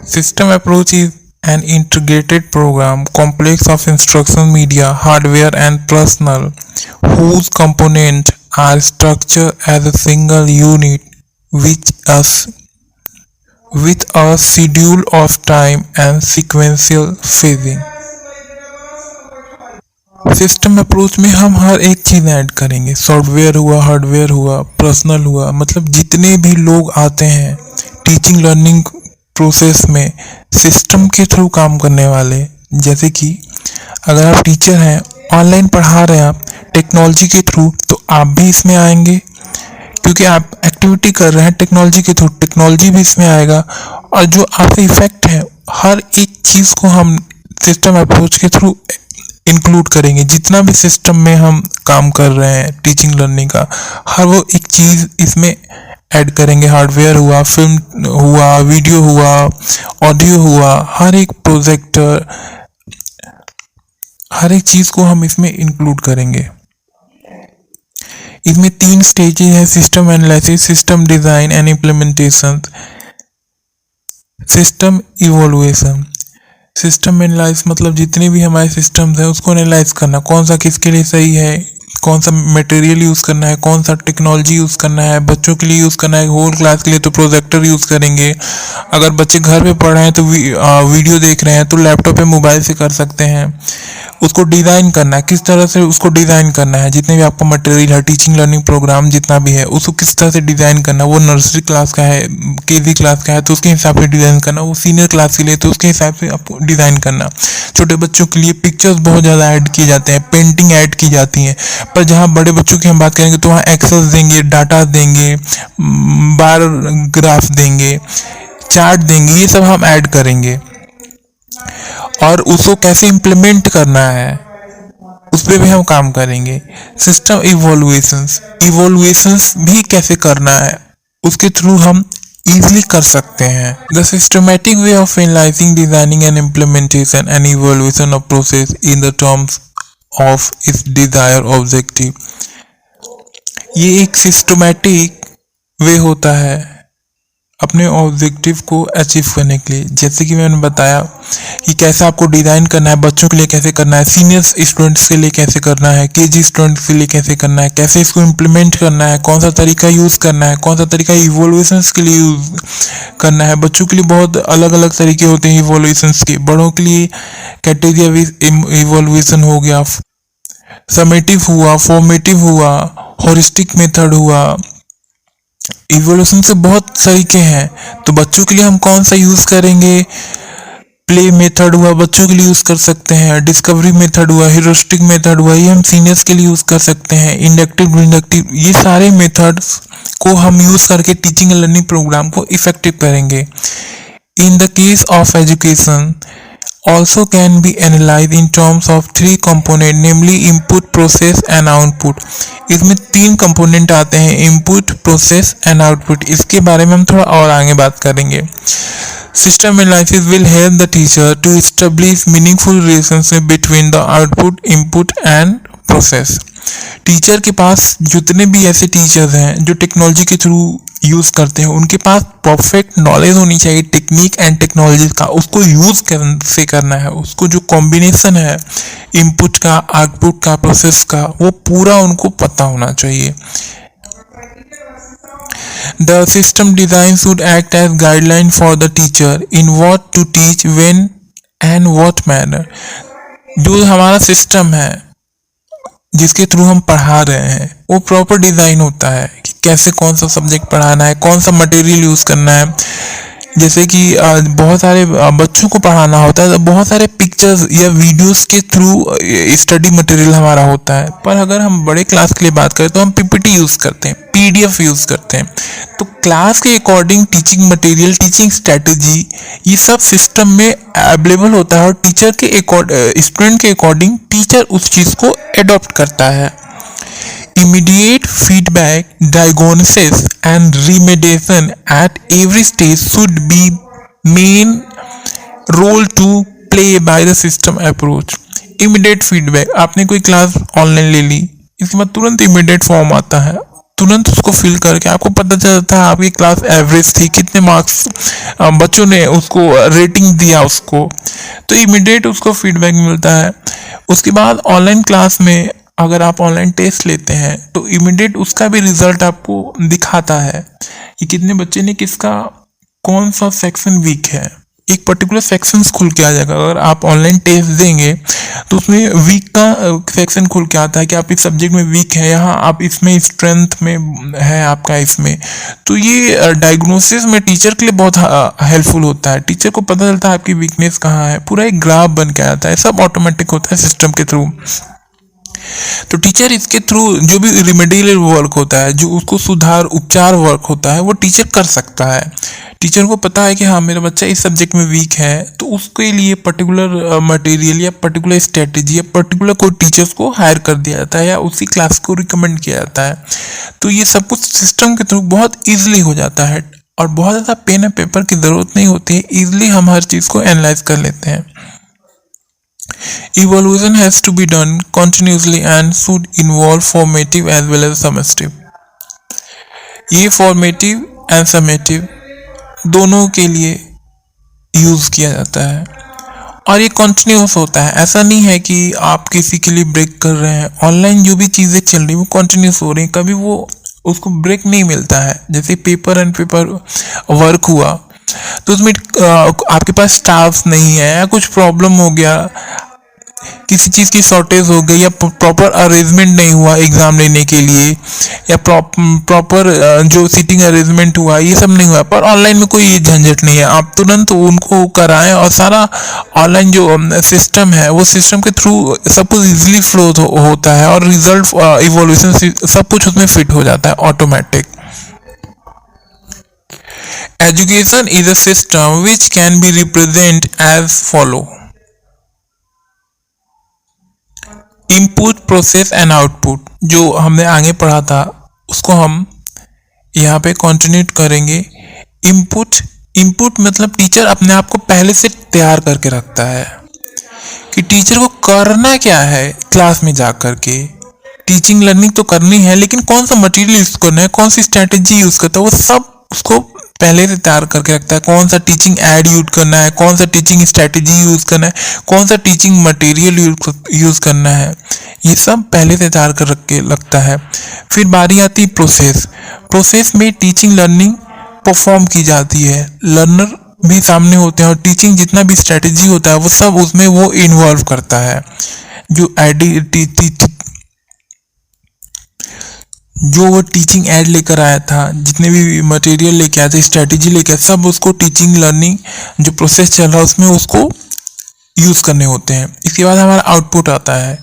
System approach is an integrated program complex of instruction media, hardware and personnel whose components are structured as a single unit which us with a schedule of time and sequential phasing। System approach में हम हर एक चीज़ add करेंगे, software हुआ, hardware हुआ, personal हुआ, मतलब जितने भी लोग आते हैं टीचिंग लर्निंग प्रोसेस में सिस्टम के थ्रू काम करने वाले। जैसे कि अगर आप टीचर हैं, ऑनलाइन पढ़ा रहे हैं आप टेक्नोलॉजी के थ्रू, तो आप भी इसमें आएंगे क्योंकि आप एक्टिविटी कर रहे हैं टेक्नोलॉजी के थ्रू, टेक्नोलॉजी भी इसमें आएगा। और जो आपके इफेक्ट है हर एक चीज़ को हम सिस्टम अप्रोच के थ्रू इंक्लूड करेंगे। जितना भी सिस्टम में हम काम कर रहे हैं टीचिंग लर्निंग का, हर वो एक चीज़ इसमें ऐड करेंगे। हार्डवेयर हुआ, फिल्म हुआ, वीडियो हुआ, ऑडियो हुआ, हर एक प्रोजेक्टर, हर एक चीज़ को हम इसमें इंक्लूड करेंगे। इसमें 3 स्टेजेस है, system analysis, system design and implementation, system evolution. System analyse मतलब जितने भी हमारे सिस्टम्स हैं उसको एनालाइज करना, कौन सा किसके लिए सही है, कौन सा मटेरियल यूज़ करना है, कौन सा टेक्नोलॉजी यूज़ करना है, बच्चों के लिए यूज़ करना है, होल क्लास के लिए तो प्रोजेक्टर यूज़ करेंगे। अगर बच्चे घर पे पढ़ रहे हैं तो वीडियो देख रहे हैं तो लैपटॉप पे मोबाइल से कर सकते हैं। उसको डिज़ाइन करना है, किस तरह से उसको डिज़ाइन करना है, जितने भी आपका मटेरियल है, टीचिंग लर्निंग प्रोग्राम जितना भी है उसको किस तरह से डिज़ाइन करना। वो नर्सरी क्लास का है, केजी क्लास का है तो उसके हिसाब से डिज़ाइन करना, वो सीनियर क्लास के लिए तो उसके हिसाब से आपको डिज़ाइन करना। छोटे बच्चों के लिए पिक्चर्स बहुत ज़्यादा ऐड किए जाते हैं, पेंटिंग ऐड की जाती हैं, पर जहाँ बड़े बच्चों की हम बात करेंगे तो वहाँ एक्सेस देंगे, डाटा देंगे, बार ग्राफ देंगे, चार्ट देंगे, ये सब हम ऐड करेंगे। और उसको कैसे इम्प्लीमेंट करना है उस पर भी हम काम करेंगे। सिस्टम इवोल्यूशंस भी कैसे करना है उसके थ्रू हम easily कर सकते हैं। The systematic way of analyzing, designing and implementation and evaluation of process in the terms of its desired objective। ये एक सिस्टमैटिक वे होता है अपने ऑब्जेक्टिव को अचीव करने के लिए। जैसे कि मैंने बताया कि कैसे आपको डिज़ाइन करना है, बच्चों के लिए कैसे करना है, सीनियर स्टूडेंट्स के लिए कैसे करना है, केजी स्टूडेंट्स के लिए कैसे करना है, कैसे इसको इम्प्लीमेंट करना है, कौन सा तरीका यूज़ करना है, कौन सा तरीका इवोल्यूशंस के लिए यूज़ करना है। बच्चों के लिए बहुत अलग अलग तरीके होते हैं इवोल्यूशंस के। बड़ों के लिए कैटेगरी इवोल्यूशन हो गया, समेटिव हुआ, फॉर्मेटिव हुआ, होरिस्टिक मेथड हुआ। इवोल्यूशन से बहुत तरीके हैं, तो बच्चों के लिए हम कौन सा यूज़ करेंगे। प्ले मेथड हुआ, बच्चों के लिए यूज़ कर सकते हैं। डिस्कवरी मेथड हुआ, ह्यूरिस्टिक मेथड हुआ, ये हम सीनियर्स के लिए यूज़ कर सकते हैं। इंडक्टिव, डिडक्टिव, ये सारे मेथड्स को हम यूज़ करके टीचिंग एंड लर्निंग प्रोग्राम को इफेक्टिव करेंगे। In the case of education also can be analyzed in terms of 3 component, namely input, process and output। इसमें 3 कंपोनेंट आते हैं, इनपुट, प्रोसेस एंड आउटपुट। इसके बारे में हम थोड़ा और आगे बात करेंगे। System analysis will help the teacher to establish meaningful relationship between the output, input and process. Teacher के पास जितने भी ऐसे टीचर्स हैं जो टेक्नोलॉजी के थ्रू यूज़ करते हैं, उनके पास परफेक्ट नॉलेज होनी चाहिए टेक्निक एंड टेक्नोलॉजी का। उसको यूज़ कैसे करना है, उसको जो कॉम्बिनेशन है इनपुट का, आउटपुट का, प्रोसेस का, वो पूरा उनको पता होना चाहिए। The system design should act as guideline for the teacher in what to teach, when and what manner। जो हमारा सिस्टम है जिसके थ्रू हम पढ़ा रहे हैं वो प्रॉपर डिज़ाइन होता है कि कैसे कौन सा सब्जेक्ट पढ़ाना है, कौन सा मटेरियल यूज़ करना है। जैसे कि बहुत सारे बच्चों को पढ़ाना होता है तो बहुत सारे पिक्चर्स या वीडियोस के थ्रू स्टडी मटेरियल हमारा होता है। पर अगर हम बड़े क्लास के लिए बात करें तो हम पीपीटी यूज़ करते हैं, पीडीएफ यूज़ करते हैं। तो क्लास के according teaching material, teaching strategy, ये सब सिस्टम में अवेलेबल होता है और टीचर के स्टूडेंट के अकॉर्डिंग टीचर उस चीज़ को अडॉप्ट करता है। Immediate feedback, diagnosis, and remediation at every stage should be main role to play by the system approach. Immediate feedback, आपने कोई क्लास ऑनलाइन ले ली, इसके बाद तुरंत इमीडिएट फॉर्म आता है, तुरंत उसको फिल करके आपको पता चलता है आपकी क्लास एवरेज थी, कितने मार्क्स बच्चों ने उसको रेटिंग दिया उसको, तो इमीडिएट उसको फीडबैक मिलता है। उसके बाद ऑनलाइन क्लास में अगर आप ऑनलाइन टेस्ट लेते हैं तो इमीडिएट उसका भी रिजल्ट आपको दिखाता है कि कितने बच्चे ने किसका कौन सा सेक्शन वीक है, एक पर्टिकुलर सेक्शन खुल के आ जाएगा। अगर आप ऑनलाइन टेस्ट देंगे तो उसमें वीक का सेक्शन खुल के आता है कि आप इस सब्जेक्ट में वीक है, यहाँ आप इसमें स्ट्रेंथ में है आपका इसमें। तो ये डायग्नोसिस में टीचर के लिए बहुत हेल्पफुल होता है, टीचर को पता चलता है आपकी वीकनेस कहाँ है, पूरा एक ग्राफ बन के आता है, सब ऑटोमेटिक होता है सिस्टम के थ्रू। तो टीचर इसके थ्रू जो भी रिमेडियल वर्क होता है, जो उसको सुधार उपचार वर्क होता है, वो टीचर कर सकता है। टीचर को पता है कि हाँ मेरा बच्चा इस सब्जेक्ट में वीक है, तो उसके लिए पर्टिकुलर मटेरियल या पर्टिकुलर स्ट्रेटेजी या पर्टिकुलर कोई टीचर्स को हायर कर दिया जाता है या उसी क्लास को रिकमेंड किया जाता है। तो ये सब कुछ सिस्टम के थ्रू बहुत ईजिली हो जाता है और बहुत ज़्यादा पेन एंड पेपर की ज़रूरत नहीं होती है, ईजिली हम हर चीज़ को एनालाइज कर लेते हैं। Evaluation has to be done continuously and should involve formative as well as summative. ये formative and summative दोनों के लिए यूज़ किया जाता है और ये कंटिन्यूस होता है। ऐसा नहीं है कि आप किसी के लिए ब्रेक कर रहे हैं, ऑनलाइन जो भी चीज़ें चल रही वो कंटिन्यूस हो रही, कभी वो उसको ब्रेक नहीं मिलता है। जैसे पेपर एंड पेपर वर्क हुआ तो उसमें आपके पास स्टाफ नहीं है या कुछ प्रॉब्लम हो गया, किसी चीज़ की शॉर्टेज हो गई या प्रॉपर अरेंजमेंट नहीं हुआ एग्ज़ाम लेने के लिए या प्रॉपर जो सीटिंग अरेंजमेंट हुआ, ये सब नहीं हुआ। पर ऑनलाइन में कोई झंझट नहीं है, आप तुरंत उनको कराएं और सारा ऑनलाइन जो सिस्टम है वो सिस्टम के थ्रू सब कुछ ईजिली फ्लो होता है और रिजल्ट इवोल्यूशन सब कुछ उसमें फिट हो जाता है automatic. Education is a system which can be represent as follow: input, process and output. जो हमने आगे पढ़ा था उसको हम यहाँ पे कंटिन्यू करेंगे। इनपुट मतलब टीचर अपने आप को पहले से तैयार करके रखता है कि टीचर को करना क्या है क्लास में जा कर के। टीचिंग लर्निंग तो करनी है, लेकिन कौन सा मटेरियल यूज़ करना है, कौन सी स्ट्रैटेजी यूज़ करता है, वो सब उसको पहले से तैयार करके रखता है। कौन सा टीचिंग एड यूज करना है, कौन सा टीचिंग स्ट्रैटेजी यूज़ करना है, कौन सा टीचिंग मटेरियल यूज़ करना है, ये सब पहले से तैयार कर रख के लगता है। फिर बारी आती है प्रोसेस में टीचिंग लर्निंग परफॉर्म की जाती है, लर्नर भी सामने होते हैं और टीचिंग जितना भी स्ट्रैटेजी होता है वो सब उसमें वो इन्वॉल्व करता है। जो वो टीचिंग ऐड लेकर आया था, जितने भी मटेरियल लेके आया था, स्ट्रैटेजी लेके आया, सब उसको टीचिंग लर्निंग जो प्रोसेस चल रहा है उसमें उसको यूज़ करने होते हैं। इसके बाद हमारा आउटपुट आता है।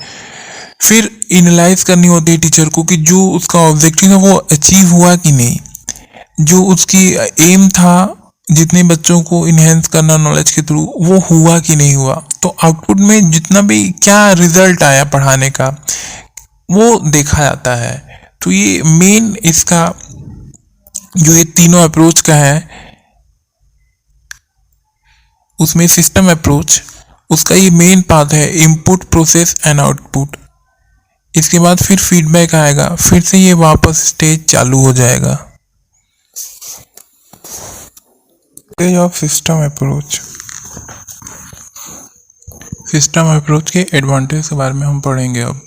फिर एनालाइज करनी होती है टीचर को कि जो उसका ऑब्जेक्टिव है वो अचीव हुआ कि नहीं, जो उसकी एम था जितने बच्चों को इन्हेंस करना नॉलेज के थ्रू वो हुआ कि नहीं हुआ। तो आउटपुट में जितना भी क्या रिजल्ट आया पढ़ाने का वो देखा जाता है। तो ये मेन इसका जो ये तीनों अप्रोच का है उसमें सिस्टम अप्रोच उसका ये मेन पार्ट है, इनपुट, प्रोसेस एंड आउटपुट। इसके बाद फिर फीडबैक आएगा, फिर से ये वापस स्टेज चालू हो जाएगा। Stage of system approach. System approach के एडवांटेज के बारे में हम पढ़ेंगे अब।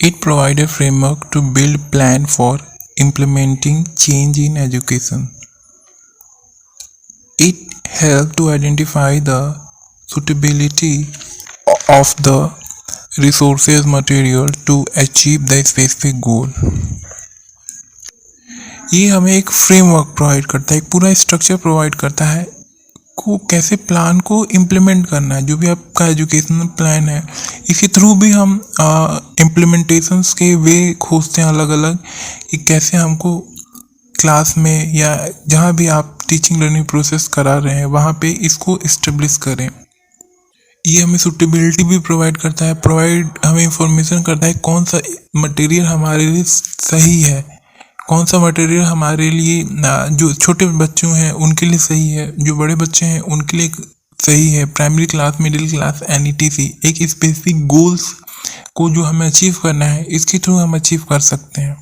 It provides a framework to build plan for implementing change in education. It helps to identify the suitability of the resources material to achieve the specific goal. ये हमें एक फ्रेमवर्क प्रोवाइड करता है, एक पूरा स्ट्रक्चर प्रोवाइड करता है को कैसे प्लान को इम्प्लीमेंट करना है। जो भी आपका एजुकेशनल प्लान है इसके थ्रू भी हम इम्प्लीमेंटेशंस के वे खोजते हैं अलग अलग कि कैसे हमको क्लास में या जहाँ भी आप टीचिंग लर्निंग प्रोसेस करा रहे हैं वहाँ पे इसको इस्टेब्लिश करें। ये हमें सूटेबिलिटी भी प्रोवाइड करता है, हमें इंफॉर्मेशन करता है कौन सा मटेरियल हमारे लिए सही है, कौन सा मटेरियल हमारे लिए जो छोटे बच्चों हैं उनके लिए सही है, जो बड़े बच्चे हैं उनके लिए सही है, primary class, middle class and ETC। एक स्पेसिफिक गोल्स को जो हमें अचीव करना है इसके थ्रू हम अचीव कर सकते हैं।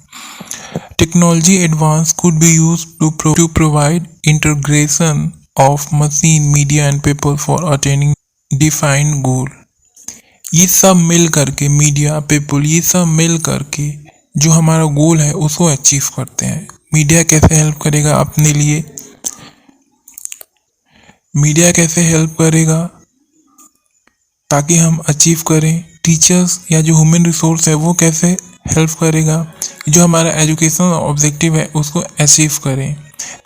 Technology advance could be used to provide integration of machine, media and people for attaining defined goal। ये सब मिल करके, मीडिया, पीपल, ये सब मिल करके जो हमारा गोल है उसको अचीव करते हैं। मीडिया कैसे हेल्प करेगा अपने लिए? मीडिया कैसे हेल्प करेगा ताकि हम अचीव करें? टीचर्स या जो ह्यूमन रिसोर्स है वो कैसे हेल्प करेगा जो हमारा एजुकेशनल ऑब्जेक्टिव है उसको अचीव करें?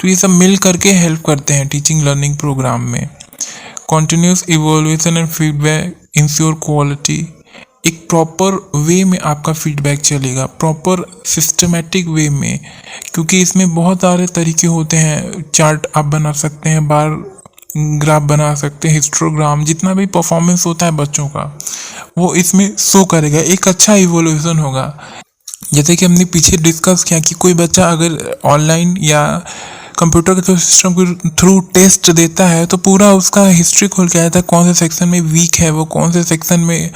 तो ये सब मिल करके हेल्प करते हैं टीचिंग लर्निंग प्रोग्राम में। Continuous evolution and feedback ensure quality. एक प्रॉपर वे में आपका फीडबैक चलेगा, प्रॉपर सिस्टमेटिक वे में, क्योंकि इसमें बहुत सारे तरीके होते हैं। चार्ट आप बना सकते हैं, बार ग्राफ बना सकते हैं, हिस्टोग्राम, जितना भी परफॉर्मेंस होता है बच्चों का वो इसमें शो करेगा। एक अच्छा इवोल्यूशन होगा। जैसे कि हमने पीछे डिस्कस किया कि कोई बच्चा अगर ऑनलाइन या कंप्यूटर के सिस्टम के थ्रू टेस्ट देता है तो पूरा उसका हिस्ट्री खोल के आता है, कौन से सेक्शन में वीक है वो, कौन से सेक्शन में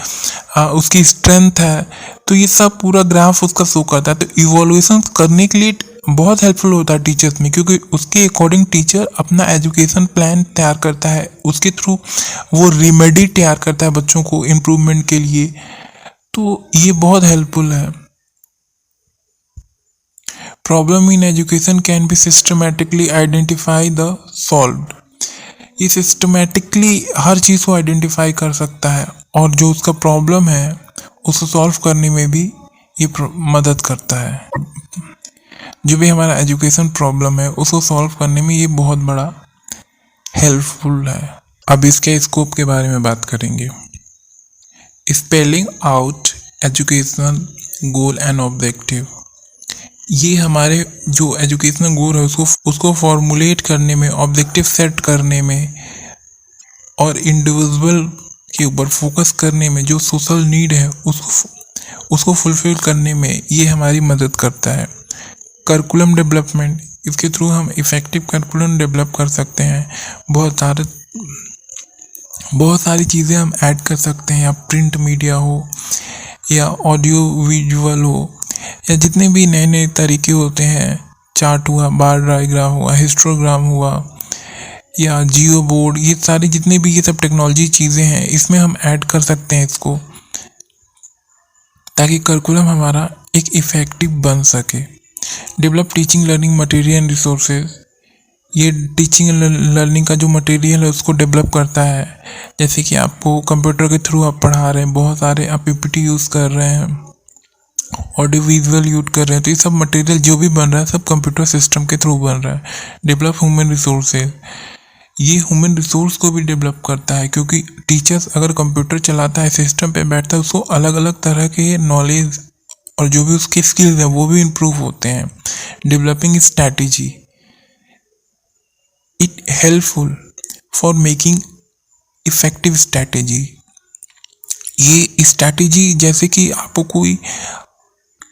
उसकी स्ट्रेंथ है। तो ये सब पूरा ग्राफ उसका शो करता है। तो इवोल्यूशन करने के लिए बहुत हेल्पफुल होता है टीचर्स में, क्योंकि उसके अकॉर्डिंग टीचर अपना एजुकेशन प्लान तैयार करता है, उसके थ्रू वो रेमेडी तैयार करता है बच्चों को इम्प्रूवमेंट के लिए। तो ये बहुत हेल्पफुल है। Problem in education can be systematically identify the solved. ये सिस्टमेटिकली हर चीज़ को आइडेंटिफाई कर सकता है और जो उसका प्रॉब्लम है उसको सॉल्व करने में भी ये मदद करता है। जो भी हमारा एजुकेशन प्रॉब्लम है उसको सॉल्व करने में ये बहुत बड़ा हेल्पफुल है। अब इसके स्कोप के बारे में बात करेंगे। Spelling out educational goal and objective. ये हमारे जो एजुकेशनल गोल है उसको फॉर्मुलेट करने में, ऑब्जेक्टिव सेट करने में और इंडिविजुअल के ऊपर फोकस करने में, जो सोशल नीड है उसको फुलफिल करने में ये हमारी मदद करता है। करिकुलम डेवलपमेंट, इसके थ्रू हम इफ़ेक्टिव करिकुलम डेवलप कर सकते हैं। बहुत सारी चीज़ें हम ऐड कर सकते हैं, या प्रिंट मीडिया हो या ऑडियो विजुअल हो या जितने भी नए नए तरीके होते हैं, चार्ट हुआ, बार डायग्राम हुआ, हिस्टोग्राम हुआ या जियो बोर्ड, ये सारी जितने भी ये सब टेक्नोलॉजी चीज़ें हैं इसमें हम ऐड कर सकते हैं इसको, ताकि करिकुलम हमारा एक इफ़ेक्टिव बन सके। Develop teaching learning material and resources. ये टीचिंग लर्निंग का जो मटेरियल है उसको डेवलप करता है। जैसे कि आपको कंप्यूटर के थ्रू आप पढ़ा रहे हैं, बहुत सारे आप PPT यूज़ कर रहे हैं, ऑडियो विजुअल यूज कर रहे हैं, तो ये सब मटेरियल जो भी बन रहा है सब कंप्यूटर सिस्टम के थ्रू बन रहा है। डेवलप ह्यूमन रिसोर्सेज, ये ह्यूमन रिसोर्स को भी डेवलप करता है, क्योंकि टीचर्स अगर कंप्यूटर चलाता है, सिस्टम पे बैठता है, उसको अलग अलग तरह के नॉलेज और जो भी उसके स्किल्स हैं वो भी इम्प्रूव होते हैं। Developing strategy, it helpful for making effective strategy. ये स्ट्रैटेजी जैसे कि आपको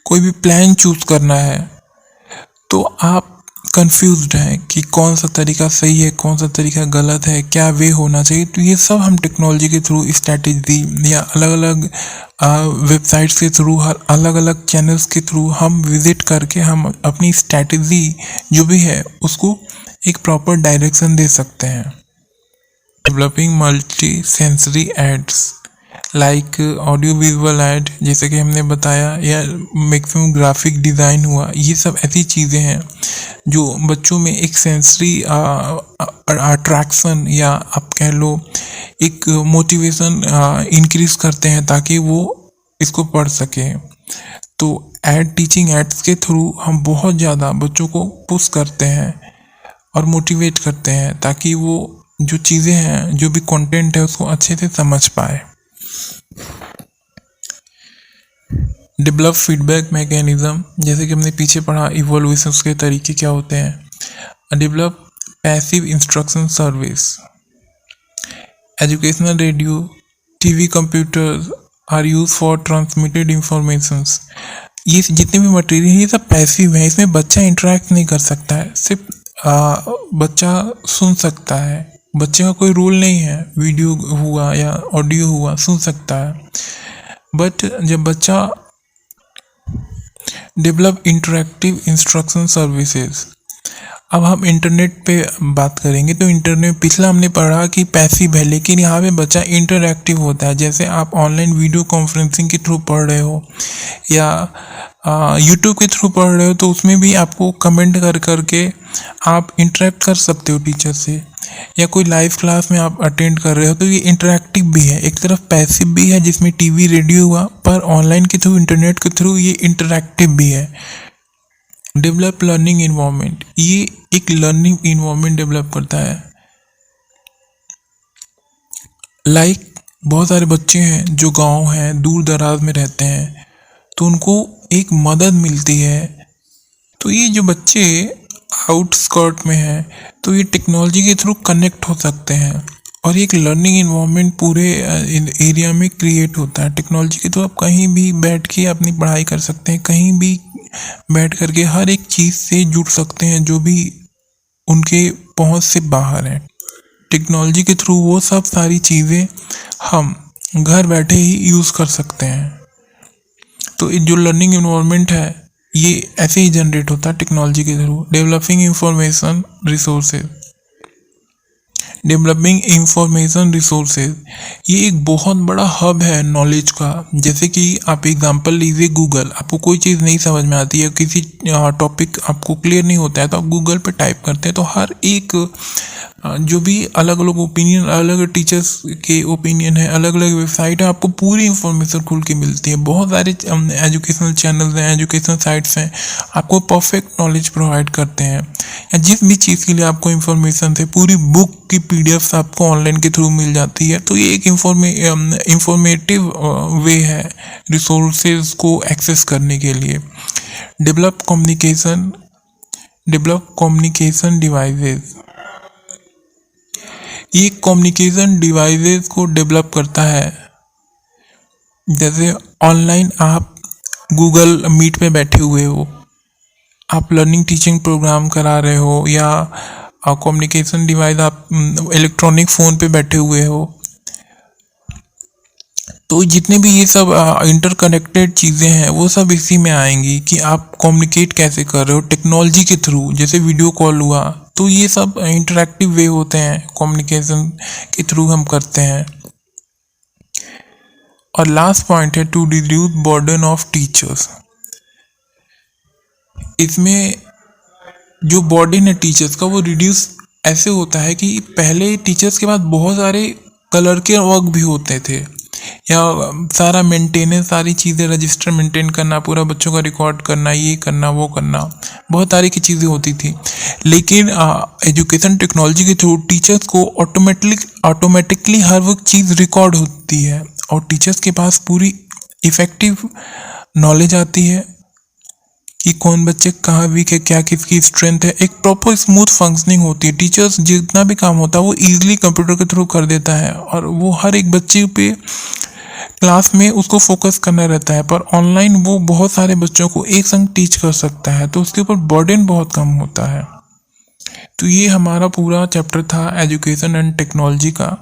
कोई भी प्लान चूज करना है तो आप कंफ्यूज्ड हैं कि कौन सा तरीका सही है, कौन सा तरीका गलत है, क्या वे होना चाहिए। तो ये सब हम टेक्नोलॉजी के थ्रू स्ट्रैटेजी या अलग अलग वेबसाइट्स के थ्रू, हर अलग अलग चैनल्स के थ्रू हम विजिट करके हम अपनी स्ट्रैटेजी जो भी है उसको एक प्रॉपर डायरेक्शन दे सकते हैं। Developing multi sensory aids like audio visual aid, जैसे कि हमने बताया, या मैक्सिमम ग्राफिक डिज़ाइन हुआ, ये सब ऐसी चीज़ें हैं जो बच्चों में एक सेंसरी अट्रैक्शन या आप कह लो एक मोटिवेशन इंक्रीज करते हैं ताकि वो इसको पढ़ सकें। तो टीचिंग एड्स के थ्रू हम बहुत ज़्यादा बच्चों को पुश करते हैं और मोटिवेट करते हैं ताकि वो जो चीज़ें हैं, जो भी कंटेंट है उसको अच्छे से समझ पाए। डेवलप फीडबैक मैकेनिज्म, जैसे कि हमने पीछे पढ़ा इवोल्यूशन के तरीके क्या होते हैं। Develop passive instruction service, educational radio, TV, computers are use for transmitted informations. ये जितने भी मटेरियल है ये सब पैसिव है, इसमें बच्चा इंटरेक्ट नहीं कर सकता है, सिर्फ बच्चा सुन सकता है, बच्चे का कोई रोल नहीं है, वीडियो हुआ या ऑडियो हुआ सुन सकता है। बट जब बच्चा डेवलप इंटरेक्टिव इंस्ट्रक्शन सर्विसेज, अब हम इंटरनेट पे बात करेंगे तो इंटरनेट पिछला हमने पढ़ा कि पैसिव है, लेकिन यहाँ पे बच्चा इंटरैक्टिव होता है। जैसे आप ऑनलाइन वीडियो कॉन्फ्रेंसिंग के थ्रू पढ़ रहे हो या यूट्यूब के थ्रू पढ़ रहे हो, तो उसमें भी आपको कमेंट कर करके आप इंटरेक्ट कर सकते हो टीचर से, या कोई लाइव क्लास में आप अटेंड कर रहे हो तो ये इंटरैक्टिव भी है। एक तरफ पैसिव भी है जिसमें टीवी रेडियो हुआ, पर ऑनलाइन के थ्रू इंटरनेट के थ्रू ये इंटरैक्टिव भी है। डेवलप लर्निंग इन्वायरमेंट, ये एक लर्निंग इन्वायरमेंट डेवलप करता है। बहुत सारे बच्चे हैं जो गांव हैं, दूर दराज में रहते हैं, तो उनको एक मदद मिलती है। तो ये जो बच्चे आउटस्कर्ट में हैं तो ये टेक्नोलॉजी के थ्रू कनेक्ट हो सकते हैं और एक लर्निंग इन्वायरमेंट पूरे एरिया में क्रिएट होता है। टेक्नोलॉजी के थ्रू आप कहीं भी बैठ के अपनी पढ़ाई कर सकते हैं, कहीं भी बैठ करके हर एक चीज़ से जुड़ सकते हैं जो भी उनके पहुंच से बाहर है। टेक्नोलॉजी के थ्रू वो सब सारी चीज़ें हम घर बैठे ही यूज़ कर सकते हैं। तो जो लर्निंग इन्वायरमेंट है ये ऐसे ही जनरेट होता है टेक्नोलॉजी के through. Developing information resources, developing information resources ये एक बहुत बड़ा हब है नॉलेज का। जैसे कि आप एग्जांपल लीजिए गूगल, आपको कोई चीज़ नहीं समझ में आती है, किसी टॉपिक आपको क्लियर नहीं होता है तो आप गूगल पे टाइप करते हैं, तो हर एक जो भी अलग अलग ओपिनियन, अलग अलग टीचर्स के ओपिनियन है, अलग अलग वेबसाइट है, आपको पूरी इन्फॉर्मेशन खुल के मिलती है। बहुत सारे एजुकेशनल चैनल्स हैं, एजुकेशनल साइट्स हैं, आपको परफेक्ट नॉलेज प्रोवाइड करते हैं। या जिस भी चीज़ के लिए आपको इन्फॉर्मेशन थे, पूरी बुक की PDF आपको ऑनलाइन के थ्रू मिल जाती है। तो ये एक इंफॉर्मेटिव वे है रिसोर्सेज को एक्सेस करने के लिए। डेवलप कम्युनिकेशन डिवाइसेस, ये कम्युनिकेशन डिवाइसेस को डेवलप करता है। जैसे ऑनलाइन आप गूगल मीट पे बैठे हुए हो, आप लर्निंग टीचिंग प्रोग्राम करा रहे हो, या कम्युनिकेशन डिवाइस आप इलेक्ट्रॉनिक फ़ोन पे बैठे हुए हो, तो जितने भी ये सब इंटरकनेक्टेड चीज़ें हैं वो सब इसी में आएंगी कि आप कम्युनिकेट कैसे कर रहे हो टेक्नोलॉजी के थ्रू। जैसे वीडियो कॉल हुआ, तो ये सब इंटरैक्टिव वे होते हैं, कम्युनिकेशन के थ्रू हम करते हैं। और लास्ट पॉइंट है to reduce burden of teachers. इसमें जो बर्डन है टीचर्स का वो रिड्यूस ऐसे होता है कि पहले टीचर्स के पास बहुत सारे कलर के वर्क भी होते थे, या सारा मेंटेनेंस, सारी चीज़ें, रजिस्टर मेंटेन करना, पूरा बच्चों का रिकॉर्ड करना, ये करना वो करना, बहुत सारी की चीज़ें होती थी। लेकिन एजुकेशन टेक्नोलॉजी के थ्रू टीचर्स को ऑटोमेटिकली हर वो चीज़ रिकॉर्ड होती है और टीचर्स के पास पूरी इफ़ेक्टिव नॉलेज आती है कि कौन बच्चे कहाँ वीक है, क्या किसकी स्ट्रेंथ है। एक प्रॉपर स्मूथ फंक्शनिंग होती है। टीचर्स जितना भी काम होता है वो इजीली कंप्यूटर के थ्रू कर देता है और वो हर एक बच्चे पे क्लास में उसको फोकस करना रहता है, पर ऑनलाइन वो बहुत सारे बच्चों को एक संग टीच कर सकता है, तो उसके ऊपर बर्डन बहुत कम होता है। तो ये हमारा पूरा चैप्टर था एजुकेशन एंड टेक्नोलॉजी का।